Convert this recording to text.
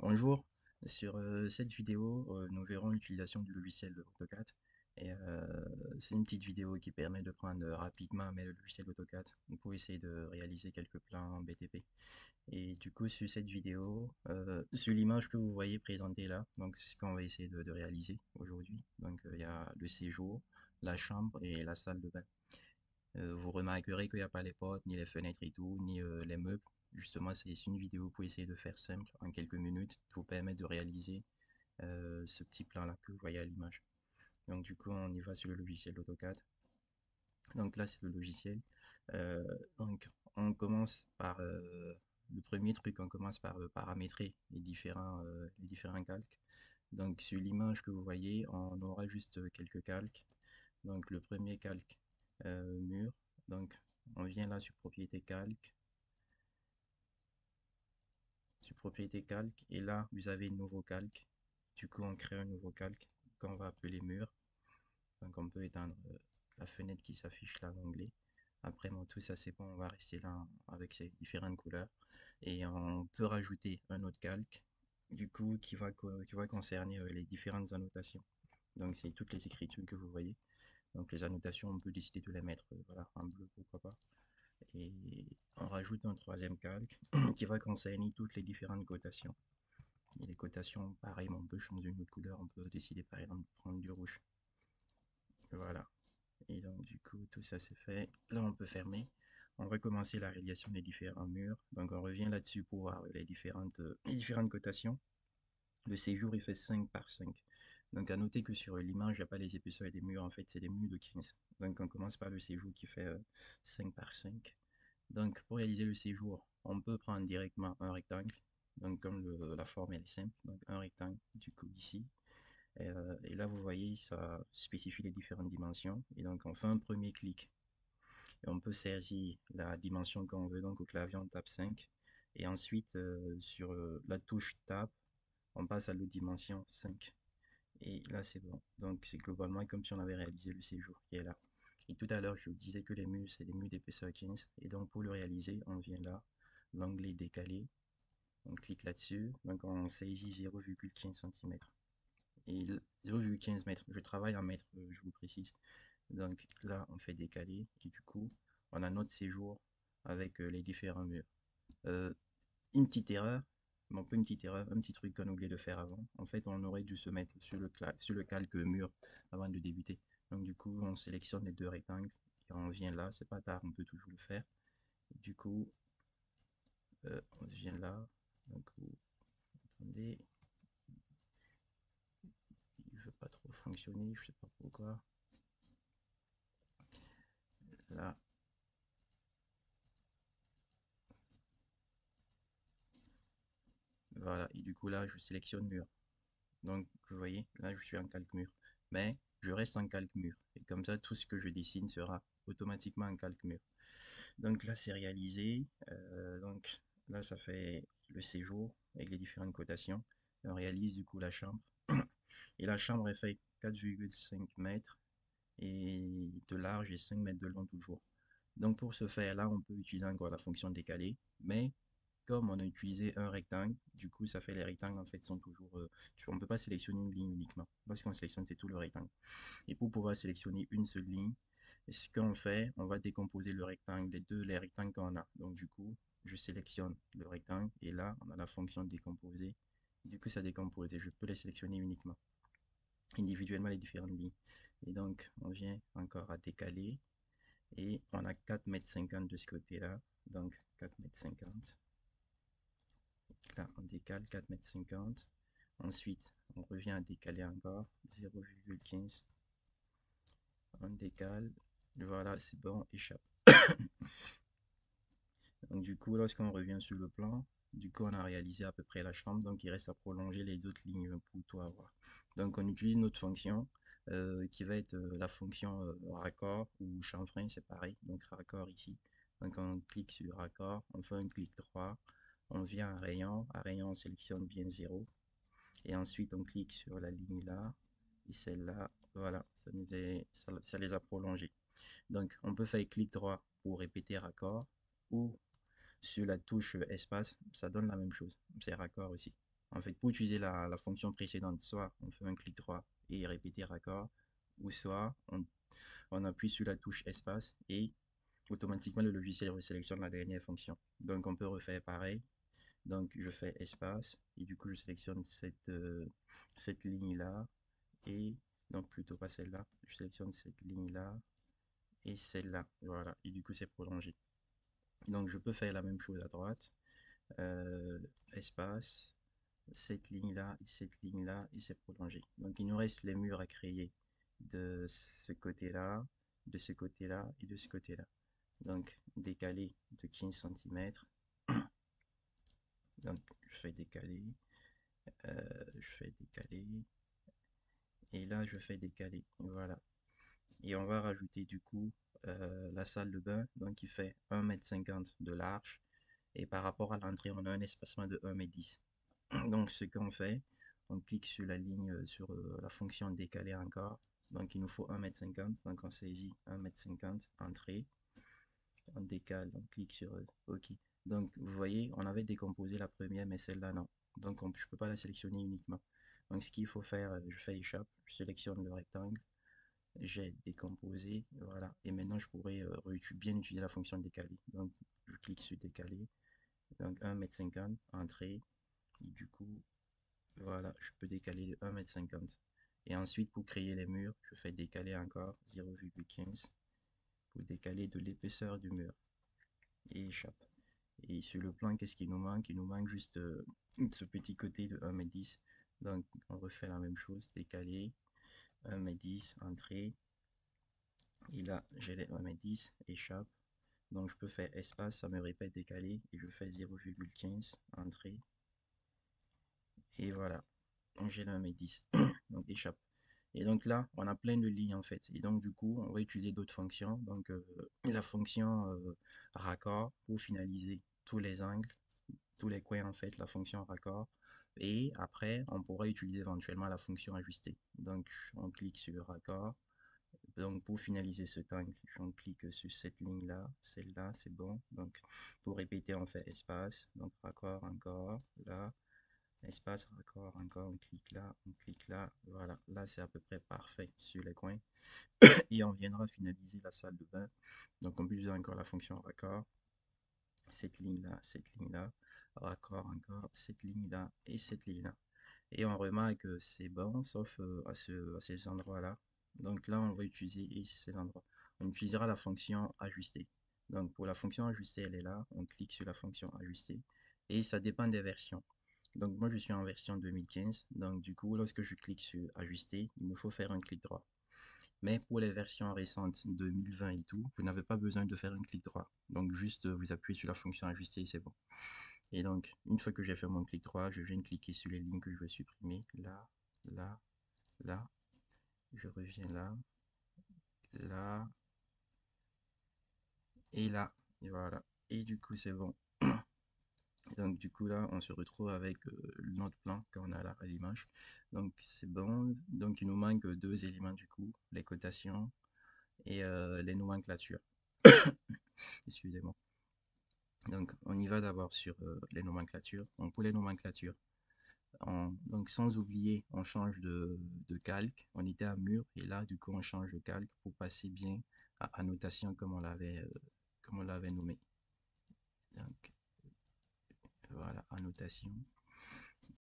Bonjour, sur cette vidéo, nous verrons l'utilisation du logiciel AutoCAD. Et c'est une petite vidéo qui permet de prendre rapidement mais le logiciel AutoCAD pour essayer de réaliser quelques plans en BTP. Et du coup, sur cette vidéo, sur l'image que vous voyez présentée là, donc c'est ce qu'on va essayer de réaliser aujourd'hui. Donc il y a le séjour, la chambre et la salle de bain. Vous remarquerez qu'il n'y a pas les portes, ni les fenêtres et tout, ni les meubles. Justement, c'est une vidéo pour essayer de faire simple en quelques minutes, pour permettre de réaliser ce petit plan-là que vous voyez à l'image. Donc du coup, on y va sur le logiciel AutoCAD. Donc là, c'est le logiciel. Euh, donc on commence par le premier truc, on commence par paramétrer les différents calques. Donc sur l'image que vous voyez, on aura juste quelques calques. Donc le premier calque mur. Donc on vient là sur propriété calque, et là vous avez nouveau calque. Du coup on crée un nouveau calque qu'on va appeler mur. Donc on peut éteindre la fenêtre qui s'affiche là, l'onglet. Après bon, tout ça c'est bon, on va rester là avec ces différentes couleurs. Et on peut rajouter un autre calque, du coup qui va concerner les différentes annotations. Donc c'est toutes les écritures que vous voyez. Donc les annotations, on peut décider de les mettre voilà, en bleu, pourquoi pas. Et on rajoute un troisième calque qui va concerner toutes les différentes cotations. Et les cotations, pareil, mais on peut changer une autre couleur, on peut décider par exemple de prendre du rouge. Voilà. Et donc du coup, tout ça c'est fait. Là, on peut fermer. On va commencer la réalisation des différents murs. Donc on revient là-dessus pour voir les différentes cotations. Le séjour, il fait 5 par 5. Donc à noter que sur l'image, il n'y a pas les épaisseurs des murs, en fait, c'est des murs de 15. Donc on commence par le séjour qui fait 5 par 5. Donc pour réaliser le séjour, on peut prendre directement un rectangle. Donc comme la forme elle est simple, donc un rectangle du coup ici. Et là vous voyez, ça spécifie les différentes dimensions. Et donc on fait un premier clic. Et on peut saisir la dimension qu'on veut. Donc au clavier on tape 5. Et ensuite sur la touche Tab, on passe à l'autre dimension 5. Et là, c'est bon. Donc, c'est globalement comme si on avait réalisé le séjour qui est là. Et tout à l'heure, je vous disais que les murs, c'est des murs d'épaisseur 15. Et donc, pour le réaliser, on vient là, l'onglet décalé. On clique là-dessus. Donc, on saisit 0,15 cm. Et 0,15 mètres. Je travaille en mètres, je vous précise. Donc, là, on fait décaler. Et du coup, on a notre séjour avec les différents murs. Euh, une petite erreur, bon, pas une petite erreur, un petit truc qu'on a oublié de faire avant. En fait, on aurait dû se mettre sur le calque mur avant de débuter. Donc, du coup, on sélectionne les deux rectangles et on vient là. C'est pas tard, on peut toujours le faire. Du coup, on vient là. Donc, attendez, il veut pas trop fonctionner, je sais pas pourquoi. Là, voilà. Et du coup, là, je sélectionne mur. Donc, vous voyez, là, je suis en calque mur. Mais je reste en calque mur. Et comme ça, tout ce que je dessine sera automatiquement en calque mur. Donc là, c'est réalisé. Donc là, ça fait le séjour avec les différentes cotations. Et on réalise du coup la chambre. Et la chambre, elle fait 4,5 mètres et de large et 5 mètres de long toujours. Donc pour ce faire-là, on peut utiliser encore la fonction décalée. Mais comme on a utilisé un rectangle, du coup, ça fait les rectangles en fait sont toujours. On ne peut pas sélectionner une ligne uniquement. Lorsqu'on sélectionne, c'est tout le rectangle. Et pour pouvoir sélectionner une seule ligne, ce qu'on fait, on va décomposer le rectangle, les rectangles qu'on a. Donc du coup, je sélectionne le rectangle et là, on a la fonction décomposer. Du coup, ça décompose et je peux les sélectionner uniquement, individuellement les différentes lignes. Et donc, on vient encore à décaler et on a 4,50 m de ce côté-là. Donc 4,50 m. Là, on décale 4,50 m. Ensuite, on revient à décaler encore 0,15. On décale. Voilà, c'est bon, échappe. Donc du coup, lorsqu'on revient sur le plan, du coup, on a réalisé à peu près la chambre, donc il reste à prolonger les autres lignes pour tout avoir. Donc on utilise notre fonction qui va être la fonction raccord ou chanfrein, c'est pareil, donc raccord ici. Donc on clique sur raccord, on fait un clic droit, on vient à rayon on sélectionne bien 0, et ensuite on clique sur la ligne là, et celle-là, voilà, ça les a prolongés. Donc on peut faire clic droit pour répéter raccord, ou sur la touche espace, ça donne la même chose. C'est raccord aussi. En fait, pour utiliser la fonction précédente, soit on fait un clic droit et répéter raccord, ou soit on appuie sur la touche espace et automatiquement le logiciel resélectionne la dernière fonction. Donc on peut refaire pareil. Donc je fais espace et du coup je sélectionne cette ligne-là et donc plutôt pas celle-là. Je sélectionne cette ligne-là et celle-là. Voilà. Et du coup c'est prolongé. Donc je peux faire la même chose à droite. Euh, Espace, cette ligne-là et cette ligne-là et c'est prolongé. Donc il nous reste les murs à créer de ce côté-là, de ce côté-là et de ce côté-là. Donc décalé de 15 cm. Donc je fais décaler, je fais décaler et là je fais décaler. Voilà. Et on va rajouter du coup la salle de bain, donc qui fait 1,50 m de large. Et par rapport à l'entrée, on a un espacement de 1,10 m. Donc ce qu'on fait, on clique sur la ligne, sur la fonction décaler encore. Donc il nous faut 1,50 m. Donc on saisit 1,50 m, entrée. On décale, on clique sur OK. Donc vous voyez, on avait décomposé la première, mais celle-là non. Donc je ne peux pas la sélectionner uniquement. Donc ce qu'il faut faire, je fais échappe, je sélectionne le rectangle, j'ai décomposé, voilà. Et maintenant je pourrais bien utiliser la fonction décaler. Donc je clique sur décaler, donc 1,50 m, entrée, et du coup, voilà, je peux décaler de 1,50 m. Et ensuite pour créer les murs, je fais décaler encore 0,15 pour décaler de l'épaisseur du mur et échappe. Et sur le plan, qu'est-ce qu'il nous manque? Il nous manque juste ce petit côté de 1,10 m. Donc on refait la même chose, décaler 1,10 m, entrée. Et là, j'ai les 1,10 m, échappe. Donc je peux faire espace, ça me répète décaler. Et je fais 0,15, entrée. Et voilà, donc j'ai le 1,10 m. Donc échappe. Et donc là, on a plein de lignes en fait. Et donc du coup, on va utiliser d'autres fonctions. Donc la fonction raccord pour finaliser tous les angles, tous les coins en fait, la fonction raccord. Et après, on pourra utiliser éventuellement la fonction ajuster. Donc on clique sur raccord. Donc pour finaliser ce angle, on clique sur cette ligne-là, celle-là, c'est bon. Donc pour répéter, on fait espace, donc raccord encore, là, espace, raccord encore, on clique là, voilà. Là c'est à peu près parfait sur les coins. Et on viendra finaliser la salle de bain. Donc on peut utiliser encore la fonction raccord, cette ligne-là, raccord encore, cette ligne-là et cette ligne-là. Et on remarque que c'est bon, sauf à ces endroits-là. Donc là, on va utiliser ces endroits. On utilisera la fonction ajuster. Donc pour la fonction ajuster, elle est là. On clique sur la fonction ajuster. Et ça dépend des versions. Donc moi, je suis en version 2015. Donc du coup, lorsque je clique sur ajuster, il me faut faire un clic droit. Mais pour les versions récentes 2020 et tout, vous n'avez pas besoin de faire un clic droit. Donc juste vous appuyez sur la fonction ajuster et c'est bon. Et donc, une fois que j'ai fait mon clic droit, je viens cliquer sur les lignes que je veux supprimer. Là, là, là. Je reviens là, là, et là. Et voilà. Et du coup, c'est bon. Donc, du coup, là, on se retrouve avec notre plan qu'on a là à l'image. Donc, c'est bon. Donc, il nous manque deux éléments, du coup, les cotations et les nomenclatures. Excusez-moi. Donc, on y va d'abord sur les nomenclatures. Donc, pour les nomenclatures, donc sans oublier, on change de calque. On était à mur et là, du coup, on change de calque pour passer bien à annotation comme on l'avait nommé. Donc, voilà, annotation.